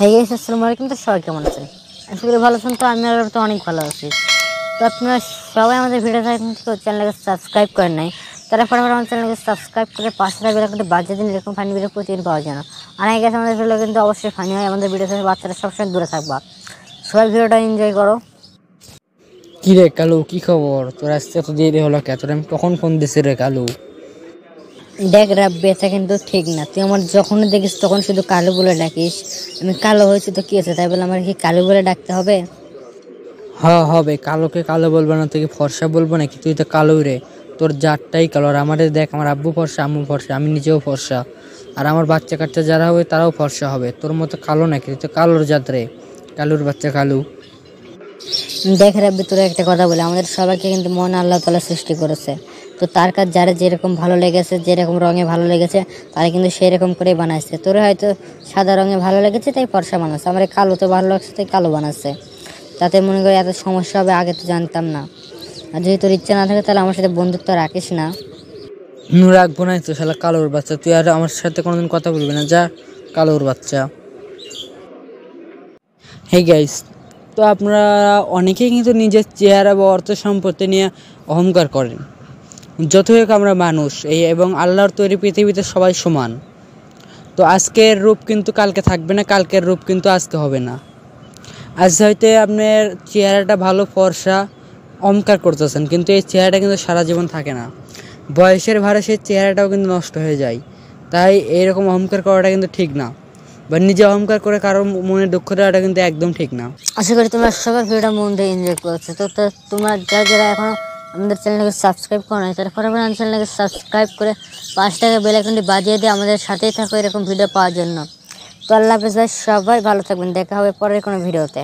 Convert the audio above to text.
হ্যাঁ গাইস, আসসালামু আলাইকুম। তো সবাই কেমন আছেন? আশা করি ভালো আছেন। তো আমি তো অনেক ভালো আছি। তো আপনারা সবাই আমাদের ভিডিও থেকে চ্যানেলকে সাবস্ক্রাইব করেন নাই, তারা ফটাফট আমার চ্যানেলকে সাবস্ক্রাইব করে পাশে থাকা বেল আইকনটি বাজিয়ে দিন, এরকম ফানি ভিডিও প্রতিদিন পাওয়ার জন্য। আর এই গাইস, আমাদের ভিডিও কিন্তু অবশ্যই ফানি হয়। আমাদের ভিডিও থেকে বাচ্চারা সবসময় দূরে থাকবা। সবাই ভিডিওটা এনজয় করো। কি রে কালু, কি খবর? তোর আসতে এত দেরি হলো কে? তোর আমি কখন ফোন দিছি রে কালু? দেখ রাব্বি, এটা কিন্তু ঠিক না। তুই আমার যখনই দেখিস তখন শুধু কালো বলে ডাকিস। আমি কালো হয়েছি তো কি আছে, তাই বলে আমার কি কালো বলে ডাকতে হবে? হবে। কালোকে কালো বলবো না, তুই ফর্সা বলবো নাকি? তুই তো কালোই রে। তোর জাতটাই কালো। আর আমাদের দেখ, আমার আব্বু ফর্সা, আম্মু ফর্সা, আমি নিজেও ফর্সা। আর আমার বাচ্চা কাচ্চা যারা হবে তারাও ফর্সা হবে। তোর মতো কালো নাকি? তুই তো কালোর জাত রে, কালুর বাচ্চা কালু। দেখ রাব্বি, তোর একটা কথা বলে, আমাদের সবাইকে কিন্তু মন আল্লাহ তাআলা সৃষ্টি করেছে। তো তার কাজ যারা যেরকম ভালো লেগেছে, যেরকম রঙে ভালো লেগেছে, তারা কিন্তু সেরকম করেই বানাইছে। তোর হয়তো সাদা রঙে ভালো লেগেছে তাই ফর্সা বানাচ্ছে, আমার কালো তো ভালো লাগছে তাই কালো বানাচ্ছে। তাতে মনে করি এত সমস্যা হবে আগে তো জানতাম না। আর যদি তোর ইচ্ছা না থাকে তাহলে আমার সাথে বন্ধুত্ব রাখিস না। রাখবো না তো শালা কালোর বাচ্চা। তুই আর আমার সাথে কোনোদিন কথা বলবি না, যা কালোর বাচ্চা। হে গাইস, তো আপনারা অনেকেই কিন্তু নিজের চেহারা বা অর্থ সম্পত্তি নিয়ে অহংকার করেন। যতই হোক আমরা মানুষ এবং আল্লাহর তৈরি পৃথিবীতে সবাই সমান। তো আজকের রূপ কিন্তু কালকে থাকবে না, কালকের রূপ কিন্তু আজকে হবে না। আজ হয়তো আপনার চেহারাটা ভালো ফর্সা অহংকার করতেছেন, কিন্তু এই চেহারাটা কিন্তু সারা জীবন থাকে না। বয়সের ভারে সেই চেহারাটাও কিন্তু নষ্ট হয়ে যায়। তাই এইরকম অহংকার করাটা কিন্তু ঠিক না, বা নিজে অহংকার করে কারোর মনে দুঃখ দেওয়াটা কিন্তু একদম ঠিক না। আশা করি তোমরা সবাই ভিডিওটা মন দিয়ে এনজয় করছো। তো তোমরা যারা যারা এখনো আমাদের চ্যানেলকে সাবস্ক্রাইব করো নাই, তারা ফটাফট আমাদের চ্যানেলকে সাবস্ক্রাইব করে পাঁচ টাকা বেল আইকনটি বাজিয়ে দিয়ে আমাদের সাথেই থাকো এরকম ভিডিও পাওয়ার জন্য। তো আল্লাহ হাফেজ ভাই, সবাই ভালো থাকবেন। দেখা হবে পরের কোনো ভিডিওতে।